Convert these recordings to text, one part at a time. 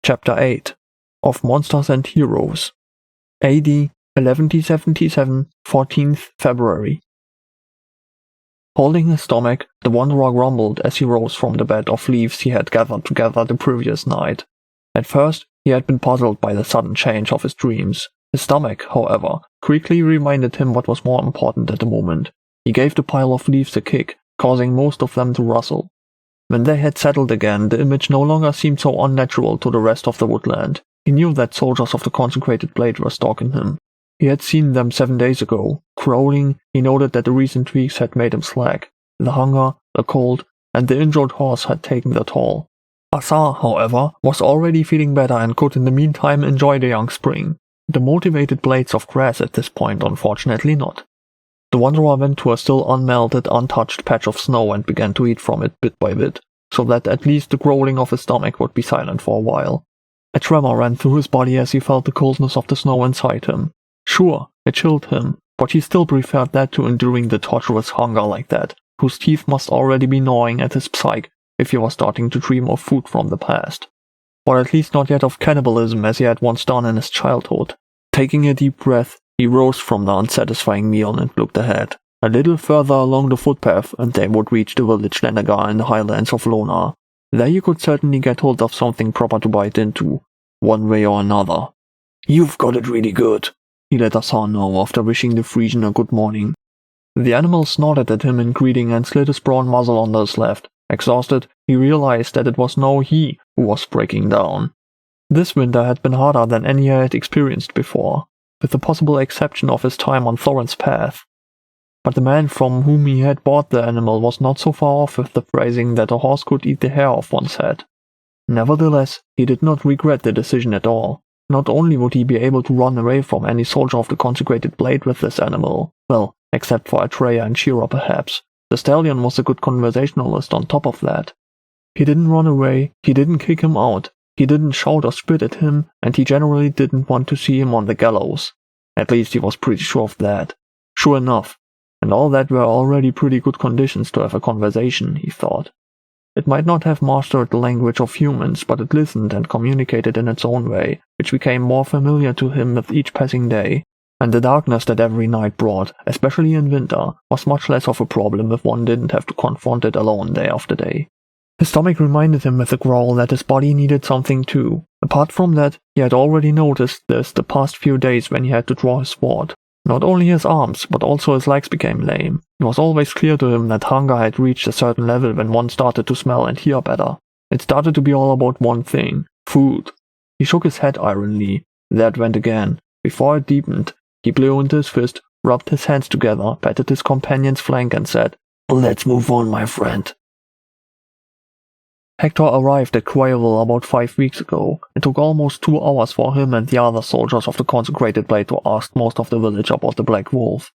Chapter 8 of Monsters and Heroes, AD 1177, 14th February. Holding his stomach, the wanderer grumbled as he rose from the bed of leaves he had gathered together the previous night. At first, he had been puzzled by the sudden change of his dreams. His stomach, however, quickly reminded him what was more important at the moment. He gave the pile of leaves a kick, causing most of them to rustle. When they had settled again, the image no longer seemed so unnatural to the rest of the woodland. He knew that soldiers of the consecrated blade were stalking him. He had seen them 7 days ago. Growling, he noted that the recent weeks had made him slack. The hunger, the cold, and the injured horse had taken their toll. Azar, however, was already feeling better and could in the meantime enjoy the young spring. The motivated blades of grass at this point, unfortunately not. The wanderer went to a still unmelted, untouched patch of snow and began to eat from it bit by bit, so that at least the growling of his stomach would be silent for a while. A tremor ran through his body as he felt the coldness of the snow inside him. Sure, it chilled him, but he still preferred that to enduring the torturous hunger like that, whose teeth must already be gnawing at his psyche if he was starting to dream of food from the past. But at least not yet of cannibalism as he had once done in his childhood. Taking a deep breath, he rose from the unsatisfying meal and looked ahead. A little further along the footpath and they would reach the village Lenagar in the highlands of Lona. There you could certainly get hold of something proper to bite into, one way or another. "You've got it really good," he let Azar know after wishing the Frisian a good morning. The animal snorted at him in greeting and slid his brawn muzzle under his left. Exhausted, he realized that it was now he who was breaking down. This winter had been harder than any he had experienced before, with the possible exception of his time on Thorin's path. But the man from whom he had bought the animal was not so far off with the phrasing that a horse could eat the hair off one's head. Nevertheless, he did not regret the decision at all. Not only would he be able to run away from any soldier of the consecrated blade with this animal, well, except for Atreya and Shira perhaps. The stallion was a good conversationalist on top of that. He didn't run away, he didn't kick him out, he didn't shout or spit at him, and he generally didn't want to see him on the gallows. At least he was pretty sure of that. Sure enough. And all that were already pretty good conditions to have a conversation, he thought. It might not have mastered the language of humans, but it listened and communicated in its own way, which became more familiar to him with each passing day. And the darkness that every night brought, especially in winter, was much less of a problem if one didn't have to confront it alone day after day. His stomach reminded him with a growl that his body needed something too. Apart from that, he had already noticed this the past few days when he had to draw his sword. Not only his arms, but also his legs became lame. It was always clear to him that hunger had reached a certain level when one started to smell and hear better. It started to be all about one thing: food. He shook his head ironily. There it went again. Before it deepened, he blew into his fist, rubbed his hands together, patted his companion's flank and said, "Let's move on, my friend." Hector arrived at Quail about 5 weeks ago. It took almost 2 hours for him and the other soldiers of the consecrated blade to ask most of the village about the Black Wolf.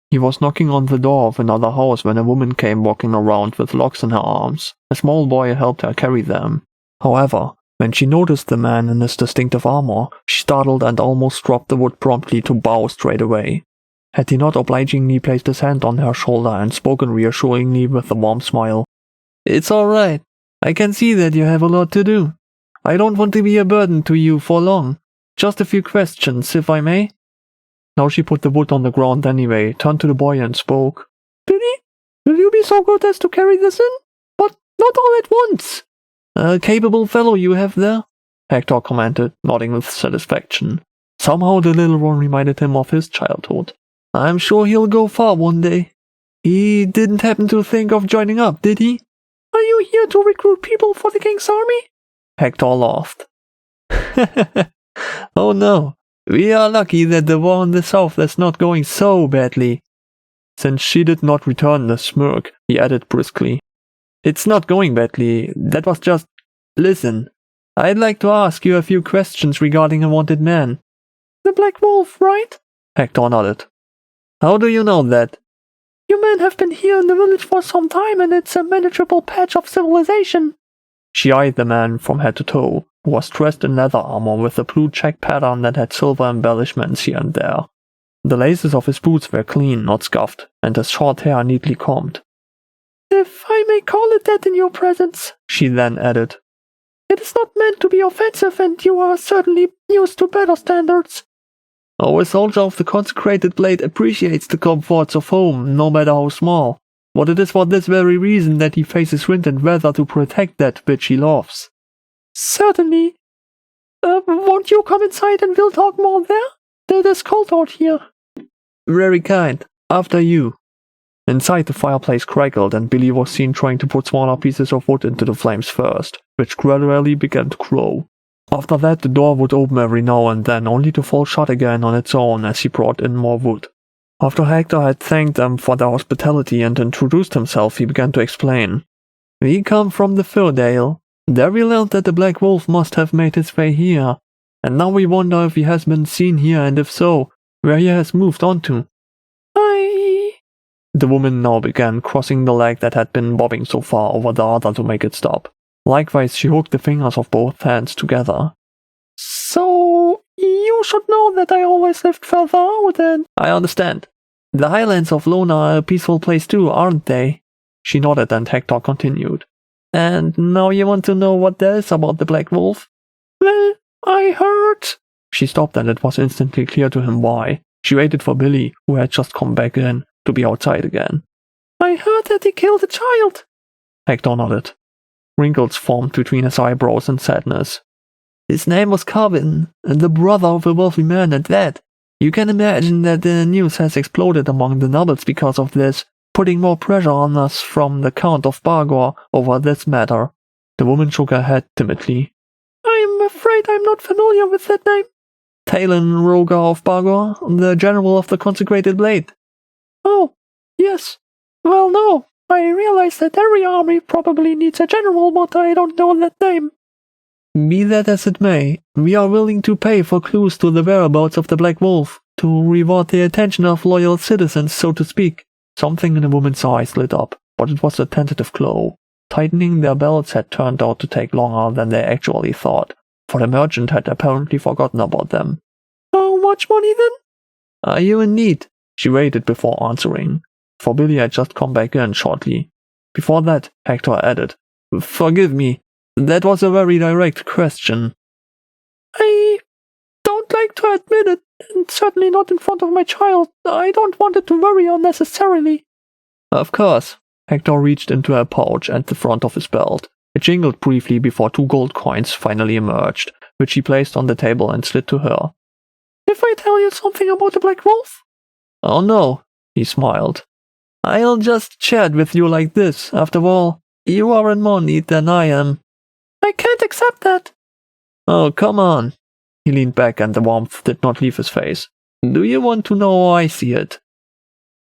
He was knocking on the door of another house when a woman came walking around with logs in her arms. A small boy helped her carry them. However, when she noticed the man in his distinctive armor, she startled and almost dropped the wood promptly to bow straight away. Had he not obligingly placed his hand on her shoulder and spoken reassuringly with a warm smile, "It's all right. I can see that you have a lot to do. I don't want to be a burden to you for long. Just a few questions, if I may." Now she put the wood on the ground anyway, turned to the boy and spoke. "Billy, will you be so good as to carry this in? But not all at once." "A capable fellow you have there," Hector commented, nodding with satisfaction. Somehow the little one reminded him of his childhood. "I'm sure he'll go far one day. He didn't happen to think of joining up, did he?" "Are you here to recruit people for the king's army?" Hector laughed. "Oh no, we are lucky that the war in the south is not going so badly." Since she did not return the smirk, he added briskly, "It's not going badly, that was just... Listen, I'd like to ask you a few questions regarding a wanted man." "The Black Wolf, right?" Hector nodded. "How do you know that?" "You men have been here in the village for some time and it's a manageable patch of civilization." She eyed the man from head to toe, who was dressed in leather armor with a blue check pattern that had silver embellishments here and there. The laces of his boots were clean, not scuffed, and his short hair neatly combed. "If I may call it that in your presence," she then added. It is not meant to be offensive, and you are certainly used to better standards. Our soldier of the consecrated blade appreciates the comforts of home, no matter how small. But it is for this very reason that he faces wind and weather to protect that which he loves. Certainly. Won't you come inside and we'll talk more there? It is cold out here. Very kind. After you. Inside, the fireplace crackled, and Billy was seen trying to put smaller pieces of wood into the flames first, which gradually began to grow. After that, the door would open every now and then, only to fall shut again on its own as he brought in more wood. After Hector had thanked them for their hospitality and introduced himself, he began to explain. We come from the Firdale. There we learned that the Black Wolf must have made his way here, and now we wonder if he has been seen here, and if so, where he has moved on to. The woman now began, crossing the leg that had been bobbing so far over the other to make it stop. Likewise, she hooked the fingers of both hands together. So, you should know that I always lived further out and... I understand. The highlands of Lona are a peaceful place too, aren't they? She nodded, and Hector continued. And now you want to know what there is about the Black Wolf? Well, I heard... She stopped, and it was instantly clear to him why. She waited for Billy, who had just come back in, to be outside again. I heard that he killed a child. Hector nodded. Wrinkles formed between his eyebrows in sadness. His name was Carvin, the brother of a wealthy man at that. You can imagine that the news has exploded among the nobles because of this, putting more pressure on us from the Count of Bargor over this matter. The woman shook her head timidly. I'm afraid I'm not familiar with that name. Talon Rogar of Bargor, the general of the consecrated blade. Oh, yes. Well, no, I realize that every army probably needs a general, but I don't know that name. Be that as it may, we are willing to pay for clues to the whereabouts of the Black Wolf, to reward the attention of loyal citizens, so to speak. Something in the woman's eyes lit up, but it was a tentative glow. Tightening their belts had turned out to take longer than they actually thought, for the merchant had apparently forgotten about them. How much money then? Are you in need? She waited before answering, for Billy had just come back in shortly. Before that, Hector added, Forgive me, that was a very direct question. I don't like to admit it, and certainly not in front of my child. I don't want it to worry unnecessarily. Of course. Hector reached into a pouch at the front of his belt. It jingled briefly before 2 gold coins finally emerged, which he placed on the table and slid to her. If I tell you something about the Black Wolf? Oh no, he smiled. I'll just chat with you like this. After all, you are in more need than I am. I can't accept that. Oh, come on. He leaned back, and the warmth did not leave his face. Do you want to know how I see it?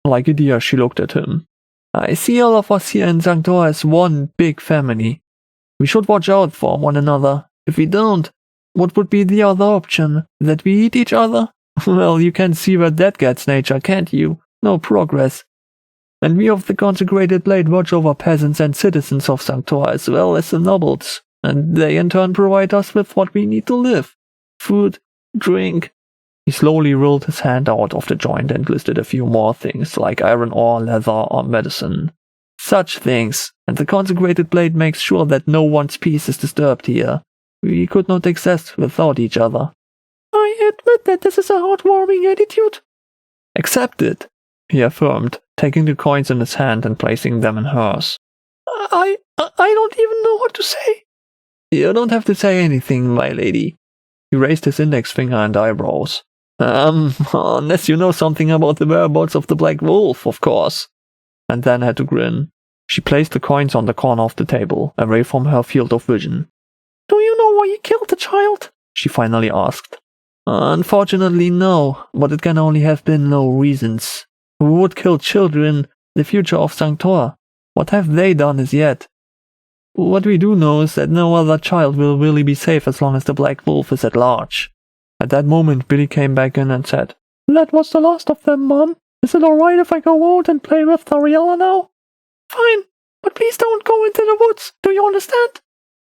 Like a deer, she looked at him. I see all of us here in Sanctor as one big family. We should watch out for one another. If we don't, what would be the other option? That we eat each other? Well, you can see where that gets nature, can't you? No progress. And we of the consecrated blade watch over peasants and citizens of Sanctor as well as the nobles, and they in turn provide us with what we need to live. Food, drink. He slowly rolled his hand out of the joint and listed a few more things, like iron ore, leather, or medicine. Such things, and the consecrated blade makes sure that no one's peace is disturbed here. We could not exist without each other. I admit that this is a heartwarming attitude. Accept it, he affirmed, taking the coins in his hand and placing them in hers. I don't even know what to say. You don't have to say anything, my lady. He raised his index finger and eyebrows. Unless you know something about the whereabouts of the Black Wolf, of course. And then had to grin. She placed the coins on the corner of the table, away from her field of vision. Do you know why he killed the child? She finally asked. Unfortunately, no, but it can only have been no reasons. Who would kill children, the future of Sanctor? What have they done as yet? What we do know is that no other child will really be safe as long as the Black Wolf is at large. At that moment, Billy came back in and said, That was the last of them, Mom. Is it alright if I go out and play with Tariella now? Fine, but please don't go into the woods, do you understand?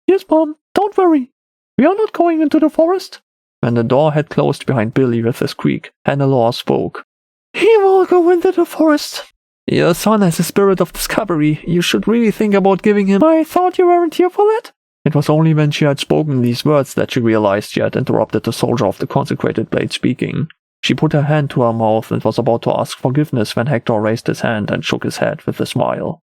Yes, Mom, don't worry. We are not going into the forest. When the door had closed behind Billy with a squeak, Hannelore spoke. He will go into the forest. Your son has a spirit of discovery. You should really think about giving him... I thought you weren't here for that. It was only when she had spoken these words that she realized she had interrupted the soldier of the consecrated blade speaking. She put her hand to her mouth and was about to ask forgiveness when Hector raised his hand and shook his head with a smile.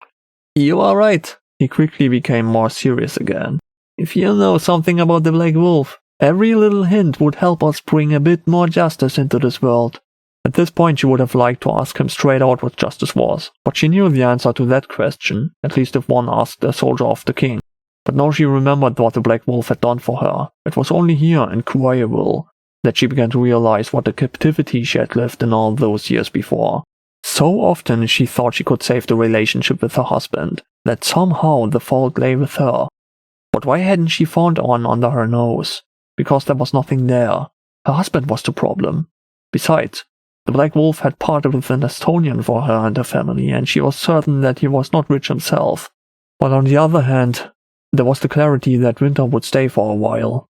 "You are right." He quickly became more serious again. "If you know something about the Black Wolf, every little hint would help us bring a bit more justice into this world." At this point she would have liked to ask him straight out what justice was, but she knew the answer to that question, at least if one asked a soldier of the king. But now she remembered what the Black Wolf had done for her. It was only here in Quirrell that she began to realize what a captivity she had lived in all those years before. So often she thought she could save the relationship with her husband, that somehow the fault lay with her. But why hadn't she found one under her nose? Because there was nothing there. Her husband was the problem. Besides, the Black Wolf had parted with an Estonian for her and her family, and she was certain that he was not rich himself. But on the other hand, there was the clarity that Winter would stay for a while.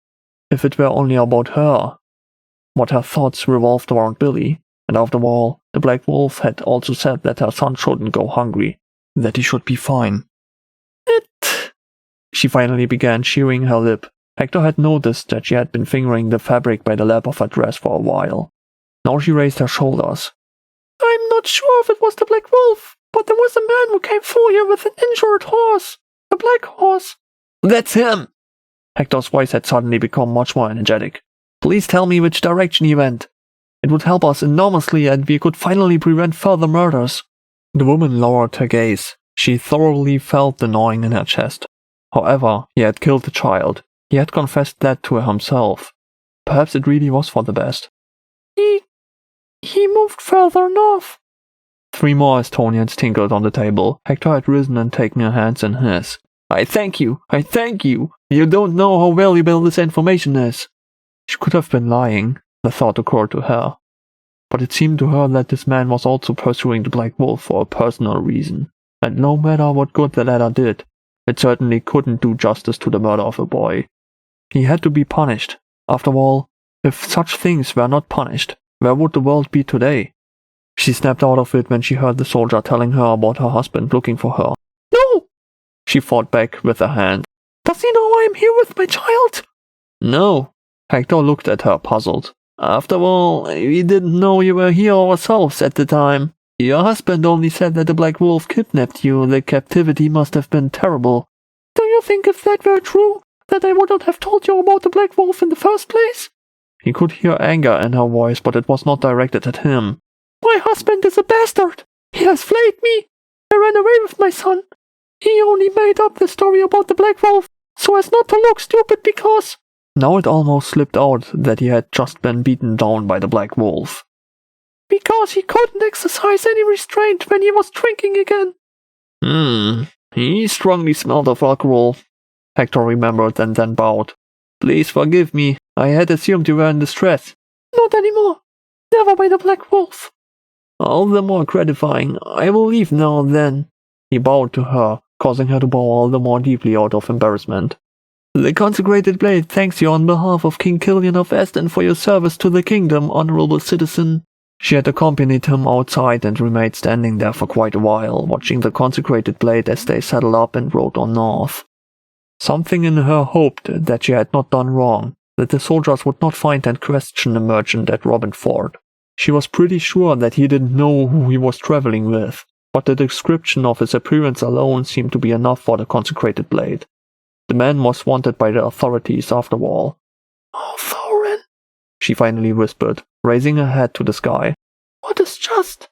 If it were only about her. But her thoughts revolved around Billy, and after all, the Black Wolf had also said that her son shouldn't go hungry, that he should be fine. She finally began chewing her lip. Hector had noticed that she had been fingering the fabric by the lap of her dress for a while. Now she raised her shoulders. "I'm not sure if it was the Black Wolf, but there was a man who came through here with an injured horse. A black horse." "That's him!" Hector's voice had suddenly become much more energetic. "Please tell me which direction he went. It would help us enormously and we could finally prevent further murders." The woman lowered her gaze. She thoroughly felt the gnawing in her chest. However, he had killed the child. He had confessed that to himself. Perhaps it really was for the best. He moved further north." 3 more Estonians tinkled on the table. Hector had risen and taken her hands in his. I thank you. You don't know how valuable this information is." She could have been lying, the thought occurred to her. But it seemed to her that this man was also pursuing the Black Wolf for a personal reason. And no matter what good the latter did, it certainly couldn't do justice to the murder of a boy. He had to be punished. After all, if such things were not punished, where would the world be today? She snapped out of it when she heard the soldier telling her about her husband looking for her. "No!" She fought back with a hand. "Does he know I'm here with my child?" "No." Hector looked at her, puzzled. "After all, we didn't know you were here ourselves at the time. Your husband only said that the Black Wolf kidnapped you. The captivity must have been terrible." "Do you think if that were true, that I wouldn't have told you about the Black Wolf in the first place?" He could hear anger in her voice, but it was not directed at him. "My husband is a bastard. He has flayed me. I ran away with my son. He only made up the story about the Black Wolf so as not to look stupid because—" Now it almost slipped out that he had just been beaten down by the Black Wolf. "Because he couldn't exercise any restraint when he was drinking again." He strongly smelled of alcohol," Hector remembered and then bowed. "Please forgive me. I had assumed you were in distress." "Not anymore. Never by the Black Wolf." "All the more gratifying. I will leave now then." He bowed to her, causing her to bow all the more deeply out of embarrassment. "The consecrated blade thanks you on behalf of King Killian of Aston for your service to the kingdom, honorable citizen." She had accompanied him outside and remained standing there for quite a while, watching the consecrated blade as they saddled up and rode on north. Something in her hoped that she had not done wrong, that the soldiers would not find and question the merchant at Robin Ford. She was pretty sure that he didn't know who he was traveling with, but the description of his appearance alone seemed to be enough for the consecrated blade. The man was wanted by the authorities after all. "Oh, Thorin," she finally whispered, raising her head to the sky. "What is just?